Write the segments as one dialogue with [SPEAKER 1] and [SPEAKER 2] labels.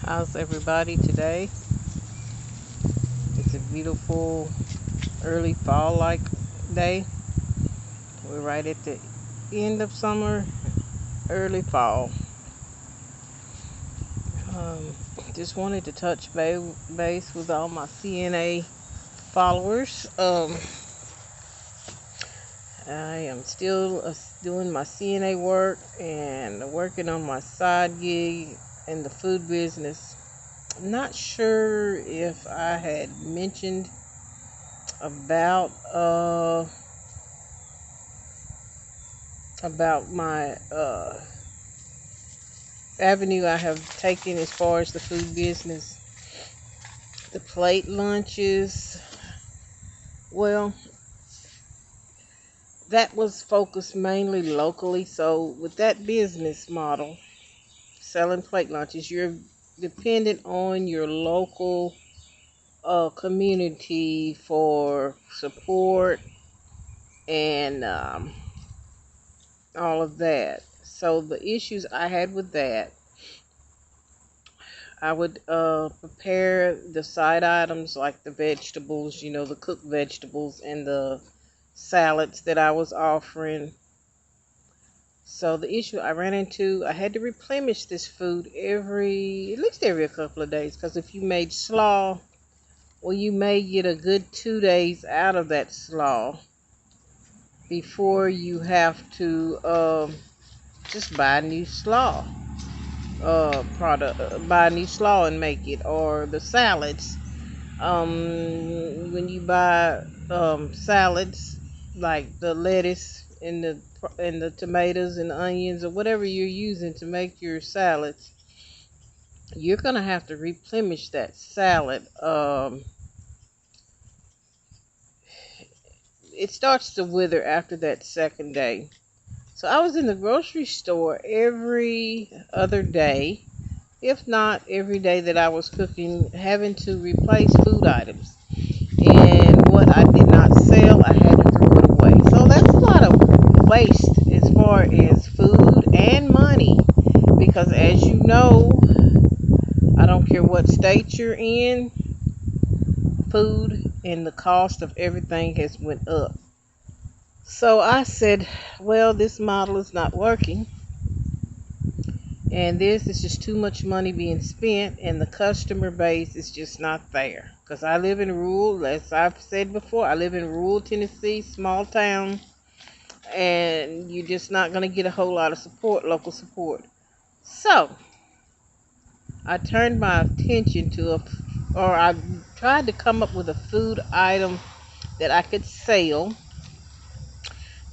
[SPEAKER 1] How's everybody today? It's a beautiful early fall like day. We're right at the end of summer, early fall. Um, just wanted to touch base with all my CNA followers. I am still doing my CNA work and working on my side gig in the food business. I'm not sure if I had mentioned about my avenue I have taken as far as the food business, the plate lunches. Well, that was focused mainly locally. So with that business model, selling plate lunches, you're dependent on your local community for support and all of that. So the issues I had with that, I would prepare the side items like the vegetables, the cooked vegetables and the salads that I was offering. So the issue I ran into, I had to replenish this food at least every couple of days. Because if you made slaw, well, you may get a good 2 days out of that slaw before you have to just buy new slaw product, buy new slaw and make it, or the salads. When you buy salads like the lettuce and the tomatoes and the onions or whatever you're using to make your salads, you're gonna have to replenish that salad. It starts to wither after that second day. So I was in the grocery store every other day, if not every day that I was cooking, having to replace food items. And what I did not sell, I had to throw it away. So that's a lot of waste as far as food and money. Because as you know, I don't care what state you're in, food and the cost of everything has went up. So I said, well, this model is not working. And this is just too much money being spent, and the customer base is just not there. Because I live in rural, as I've said before, I live in rural Tennessee, small town, and you're just not going to get a whole lot of support, local support. So I turned my attention to I tried to come up with a food item that I could sell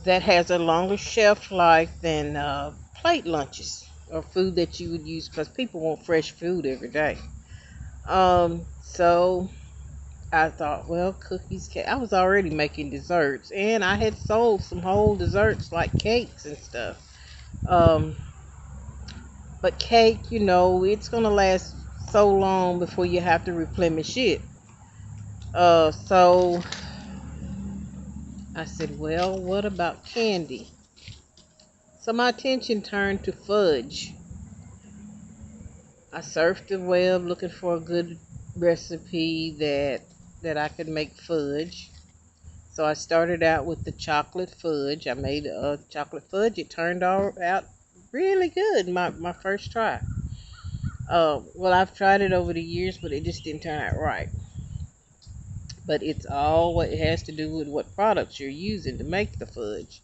[SPEAKER 1] that has a longer shelf life than plate lunches or food that you would use, because people want fresh food every day. So I thought, well, cookies, cake. I was already making desserts, and I had sold some whole desserts like cakes and stuff. Um, but cake, it's gonna last so long before you have to replenish it. So I said, well, what about candy? So my attention turned to fudge. I surfed the web looking for a good recipe that I could make fudge. So I started out with the chocolate fudge. I made a chocolate fudge. It turned out really good, my first try. Well, I've tried it over the years, but it just didn't turn out right. But it's all what it has to do with what products you're using to make the fudge.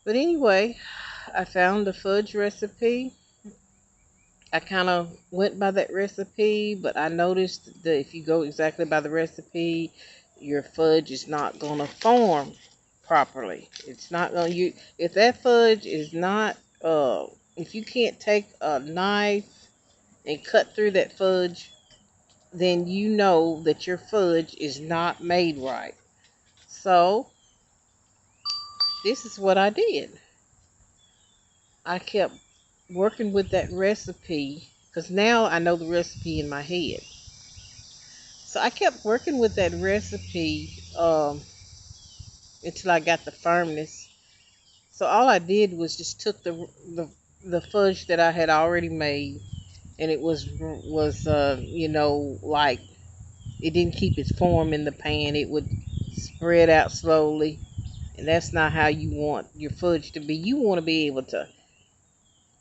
[SPEAKER 1] But anyway, I found the fudge recipe. I kind of went by that recipe, but I noticed that if you go exactly by the recipe, your fudge is not going to form properly. It's not going to, if that fudge is not, if you can't take a knife and cut through that fudge, then you know that your fudge is not made right. So, this is what I did. I kept working with that recipe because now I know the recipe in my head. So I kept working with that recipe until I got the firmness. So all I did was just took the fudge that I had already made, and it was like it didn't keep its form in the pan. It would spread out slowly, and that's not how you want your fudge to be. You want to be able to,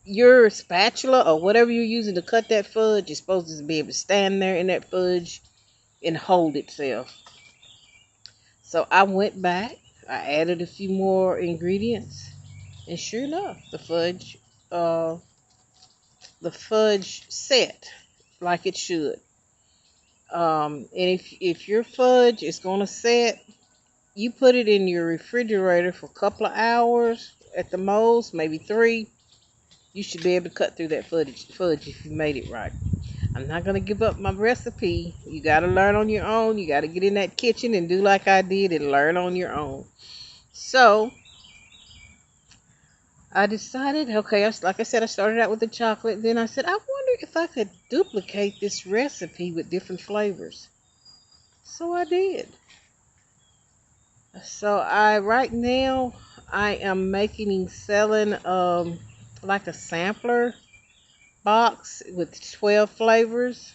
[SPEAKER 1] your spatula or whatever you're using to cut that fudge is supposed to be able to stand there in that fudge and hold itself. So I went back, I added a few more ingredients, and sure enough, uh, the fudge set like it should. And if your fudge is gonna set, you put it in your refrigerator for a couple of hours at the most, maybe three. You should be able to cut through that fudge if you made it right. I'm not gonna give up my recipe. You gotta learn on your own. You gotta get in that kitchen and do like I did and learn on your own. So I decided, okay, like I said, I started out with the chocolate. Then I said, I wonder if I could duplicate this recipe with different flavors. So I did. So right now I am making selling like a sampler box with 12 flavors.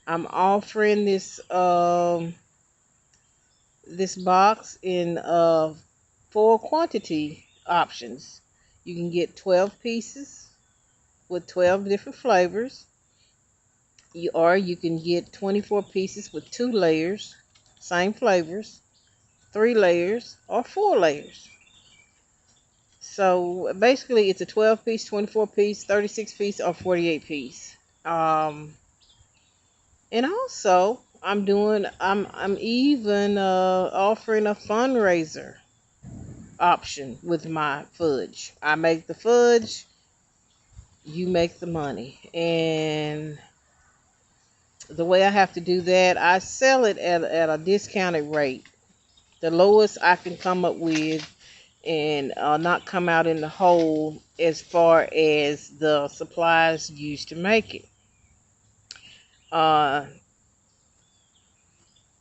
[SPEAKER 1] I'm offering this box in 4 quantity options. You can get 12 pieces with 12 different flavors. Or you can get 24 pieces with 2 layers, same flavors, 3 layers, or 4 layers. So basically, it's a 12 piece, 24 piece, 36 piece, or 48 piece. Um, and also, I'm even offering a fundraiser option with my fudge. I make the fudge, you make the money, and the way I have to do that, I sell it at a discounted rate, the lowest I can come up with, and not come out in the hole as far as the supplies used to make it. Uh,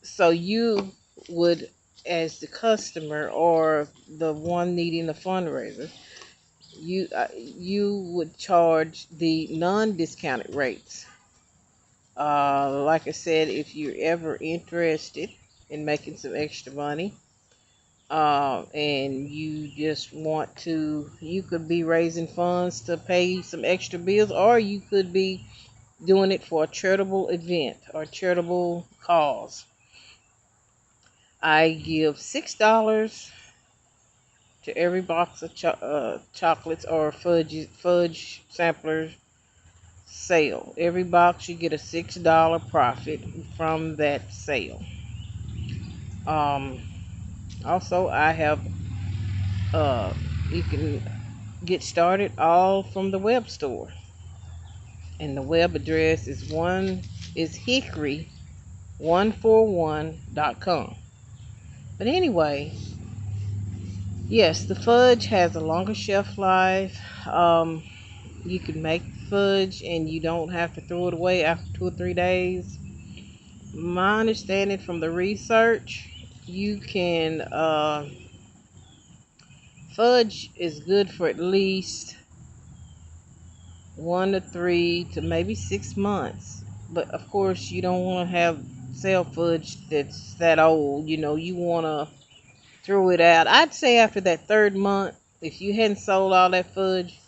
[SPEAKER 1] so you would, as the customer or the one needing a fundraiser, you would charge the non-discounted rates. Like I said, if you're ever interested in making some extra money, and you just want to, you could be raising funds to pay some extra bills, or you could be doing it for a charitable event or charitable cause. I give $6 to every box of chocolates or fudge samplers sale. Every box you get a $6 profit from that sale. Um, Also, I have you can get started all from the web store, and the web address is hickory141.com. But anyway, yes, the fudge has a longer shelf life. You can make fudge and you don't have to throw it away after 2 or 3 days. My understanding from the research, you can fudge is good for at least 1 to 3 to maybe 6 months. But of course, you don't want to have sell fudge that's that old. You want to throw it out. I'd say after that third month, if you hadn't sold all that fudge,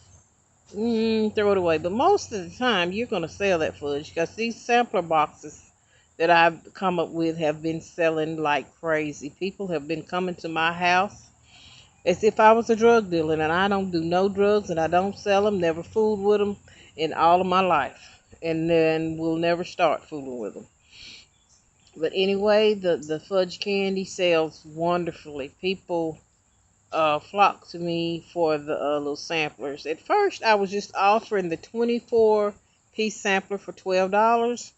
[SPEAKER 1] throw it away. But most of the time, you're going to sell that fudge because these sampler boxes that I've come up with have been selling like crazy. People have been coming to my house as if I was a drug dealer, and I don't do no drugs, and I don't sell them, never fooled with them in all of my life, and then will never start fooling with them. But anyway, the fudge candy sells wonderfully. People flock to me for the little samplers. At first, I was just offering the 24-piece sampler for $12.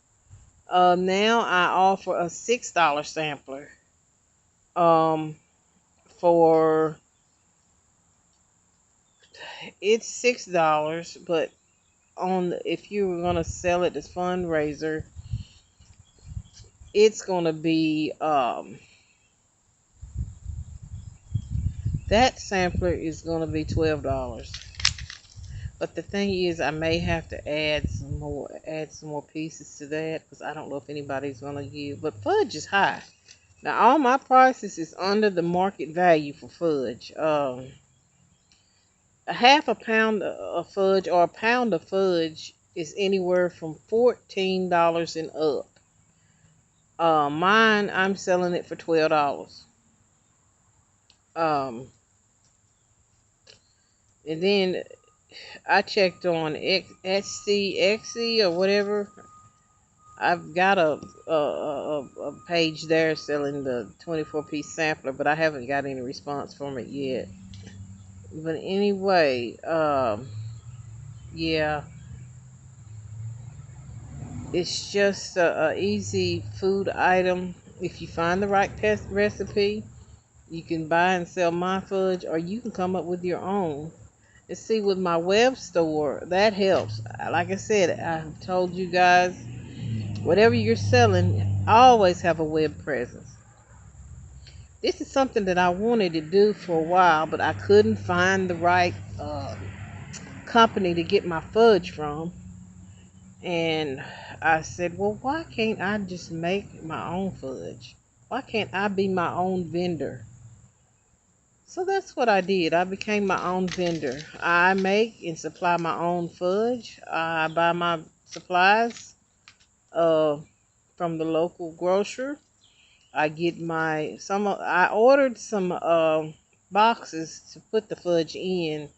[SPEAKER 1] Now I offer a $6 sampler um, for it's $6, but if you were gonna sell it as fundraiser, it's gonna be that sampler is gonna be $12. But the thing is, I may have to add some more pieces to that because I don't know if anybody's gonna give. But fudge is high. Now all my prices is under the market value for fudge. A half a pound of fudge or a pound of fudge is anywhere from $14 and up. Mine, I'm selling it for $12. Um, and then I checked on Etsy or whatever. I've got a page there selling the 24-piece sampler, but I haven't got any response from it yet. But anyway, yeah, it's just a easy food item. If you find the right recipe, you can buy and sell my fudge, or you can come up with your own. And see, with my web store, that helps. Like I said, I've told you guys, whatever you're selling, always have a web presence. This is something that I wanted to do for a while, but I couldn't find the right company to get my fudge from. And I said, well, why can't I just make my own fudge? Why can't I be my own vendor? So that's what I did. I became my own vendor. I make and supply my own fudge. I buy my supplies uh, from the local grocer. I get I ordered some boxes to put the fudge in.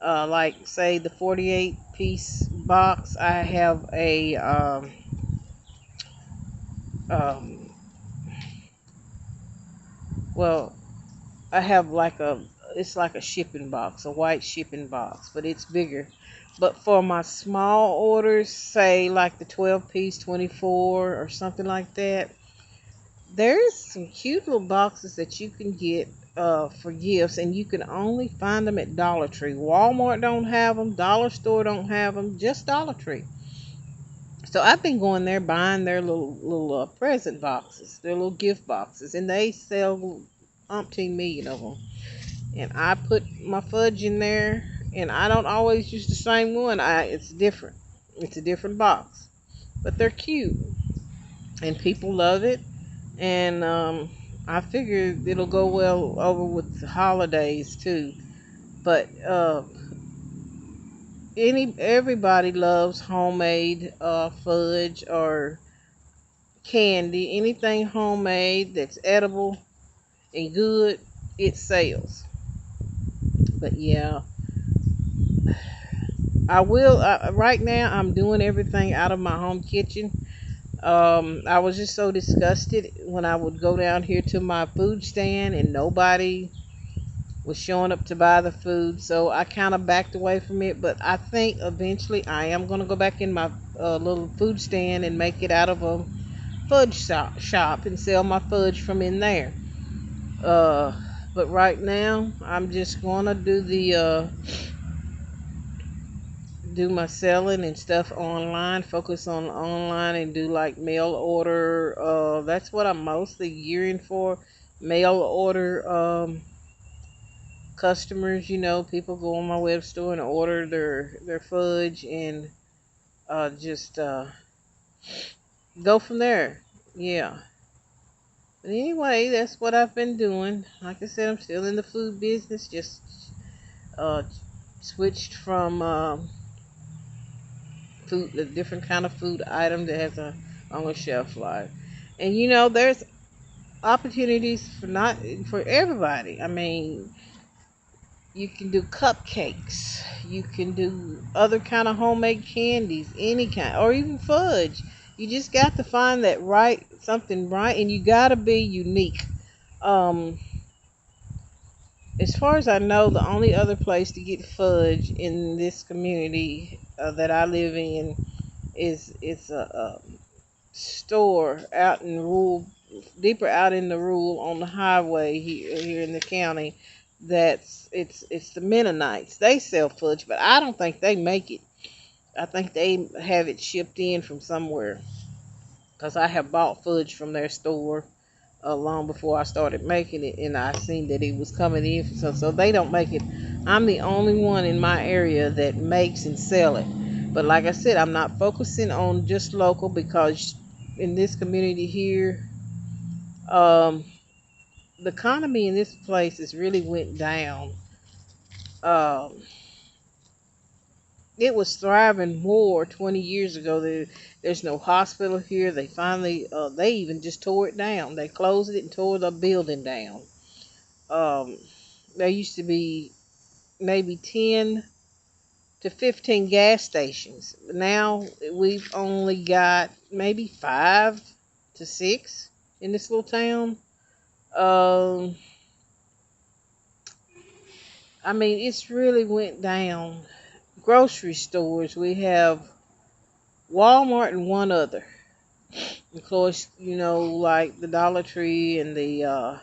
[SPEAKER 1] Like say the 48-piece box. I have a um, well, I have it's like a shipping box, a white shipping box, but it's bigger. But for my small orders, say like the 12-piece, 24 or something like that, there's some cute little boxes that you can get for gifts, and you can only find them at Dollar Tree. Walmart don't have them, Dollar Store don't have them, just Dollar Tree. So I've been going there buying their little present boxes, their little gift boxes, and they sell umpteen million of them. And I put my fudge in there, and I don't always use the same one. It's different. It's a different box, but they're cute, and people love it. And I figure it'll go well over with the holidays too. But everybody loves homemade fudge or candy. Anything homemade that's edible and good, it sells. But yeah, I will. Right now, I'm doing everything out of my home kitchen. I was just so disgusted when I would go down here to my food stand and nobody was showing up to buy the food. So I kind of backed away from it. But I think eventually I am going to go back in my little food stand and make it out of a fudge shop and sell my fudge from in there. Uh, but right now, I'm just going to do my selling and stuff online, focus on online and do like mail order. That's what I'm mostly gearing for. Mail order customers, people go on my web store and order their fudge and just go from there. Yeah. But anyway, that's what I've been doing. Like I said, I'm still in the food business, just uh switched from food, a different kind of food item that has a longer shelf life. And there's opportunities for everybody. I mean, you can do cupcakes, you can do other kind of homemade candies, any kind, or even fudge. You just got to find that right something right, and you got to be unique. Um, as far as I know, the only other place to get fudge in this community that I live in is it's a store out in rural, deeper out in the rural on the highway here in the county. It's the Mennonites. They sell fudge, but I don't think they make it. I think they have it shipped in from somewhere. Cause I have bought fudge from their store long before I started making it, and I seen that it was coming in. So they don't make it. I'm the only one in my area that makes and sell it. But like I said, I'm not focusing on just local because in this community here, um, the economy in this place has really went down. Um, it was thriving more 20 years ago. There's no hospital here. They finally, they even just tore it down. They closed it and tore the building down. Um, there used to be maybe 10 to 15 gas stations. Now we've only got maybe 5 to 6 in this little town. Um, I mean, it's really went down. Grocery stores, we have Walmart and one other. Of course, like the Dollar Tree and the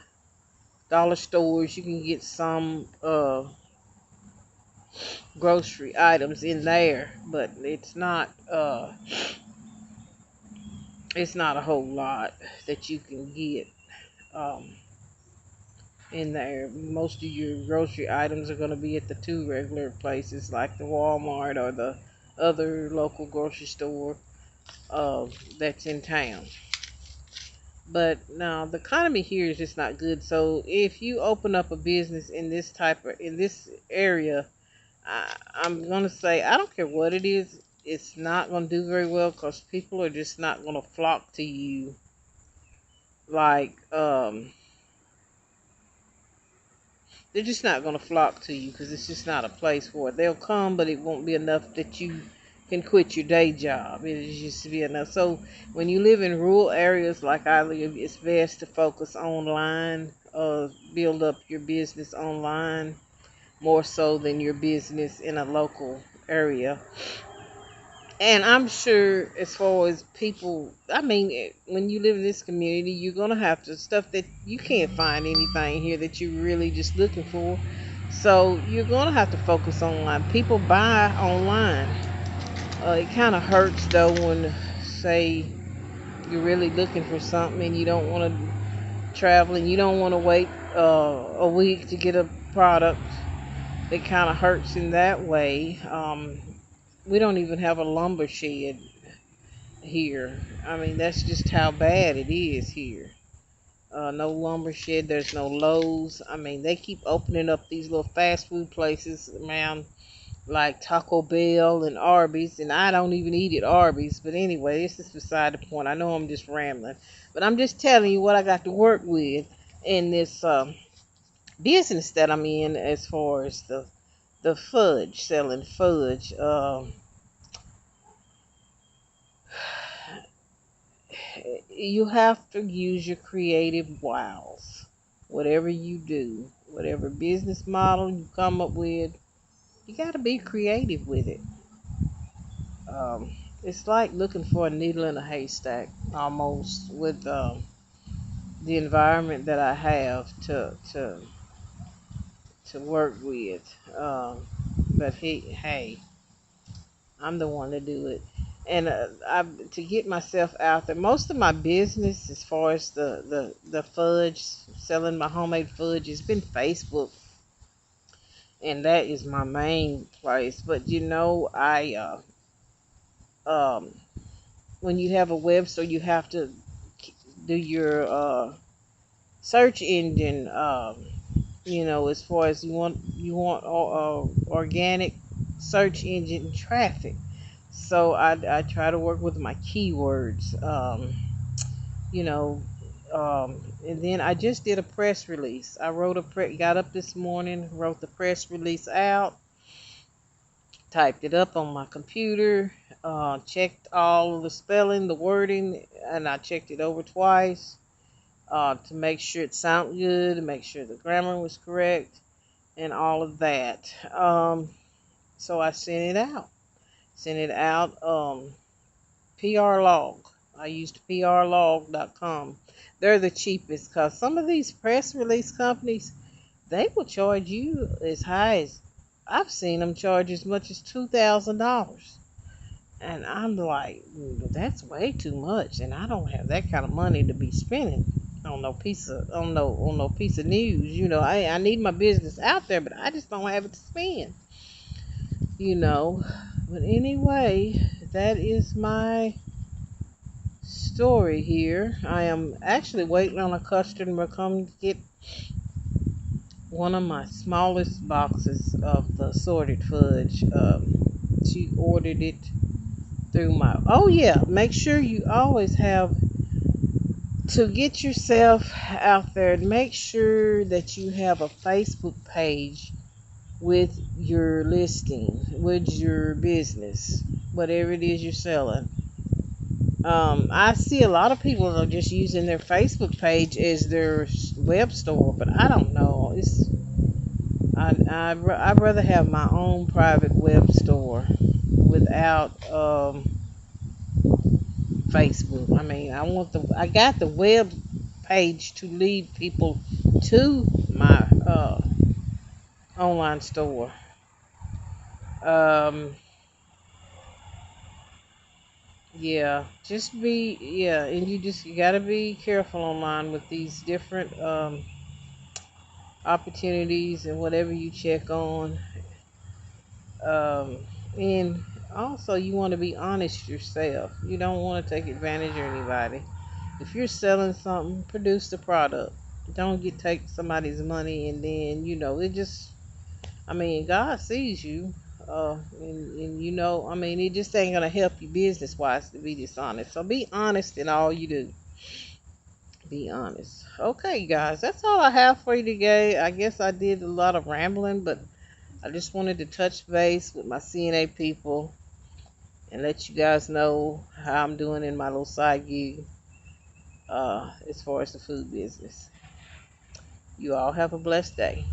[SPEAKER 1] dollar stores, you can get some grocery items in there, but it's not a whole lot that you can get um, in there. Most of your grocery items are going to be at the two regular places like the Walmart or the other local grocery store uh, that's in town. But now the economy here is just not good. So if you open up a business in this area, I'm gonna say I don't care what it is. It's not gonna do very well because people are just not gonna flock to you like they're just not gonna flock to you because it's just not a place for it. They'll come, but it won't be enough that you can quit your day job. It is just to be enough. So when you live in rural areas like I live, it's best to focus online, build up your business online more so than your business in a local area. And I'm sure as far as people, I mean, when you live in this community, you're going to have to stuff that you can't find anything here that you're really just looking for. So you're going to have to focus online. People buy online. It kind of hurts though when, say, you're really looking for something and you don't want to travel and you don't want to wait a week to get a product. It kind of hurts in that way. We don't even have a lumber shed here. I mean, that's just how bad it is here. No lumber shed. There's no Lowe's. I mean, they keep opening up these little fast food places around like Taco Bell and Arby's, and I don't even eat at Arby's. But anyway, this is beside the point. I know I'm just rambling, but I'm just telling you what I got to work with in this business that I'm in as far as the fudge, selling fudge. You have to use your creative wiles. Whatever you do, whatever business model you come up with, you got to be creative with it. It's like looking for a needle in a haystack almost with the environment that I have to work with. But hey, I'm the one to do it. And to get myself out there. Most of my business, as far as the fudge, selling my homemade fudge, has been Facebook, and that is my main place. But I um, when you have a web store, you have to do your search engine. As far as you want organic search engine traffic. So I try to work with my keywords. You know, and then I just did a press release. I got up this morning, wrote the press release out, typed it up on my computer, checked all of the spelling, the wording, and I checked it over twice to make sure it sounded good, to make sure the grammar was correct, and all of that. So I sent it out. Sent it out. PR log. I used prlog.com. They're the cheapest because some of these press release companies, they will charge you as high as, I've seen them charge as much as $2,000. And I'm like, that's way too much. And I don't have that kind of money to be spending. on no piece of news. I need my business out there, but I just don't have it to spend. you know. But anyway, that is my story here. I am actually waiting on a customer to come get one of my smallest boxes of the assorted fudge. She ordered it through my. Oh yeah, make sure you always have to get yourself out there. Make sure that you have a Facebook page with your listing, with your business, whatever it is you're selling. I see a lot of people are just using their Facebook page as their web store, but I don't know. I'd rather have my own private web store without Facebook. I mean, I got the web page to lead people to my online store. Um, yeah, and you gotta be careful online with these different opportunities and whatever you check on. Um, and also, you want to be honest yourself. You don't want to take advantage of anybody. If you're selling something, produce the product. Don't take somebody's money and then it just. I mean, God sees you, and I mean, it just ain't gonna help you business wise to be dishonest. So be honest in all you do. Be honest. Okay, guys, that's all I have for you today. I guess I did a lot of rambling, but I just wanted to touch base with my CNA people and let you guys know how I'm doing in my little side gig as far as the food business. You all have a blessed day.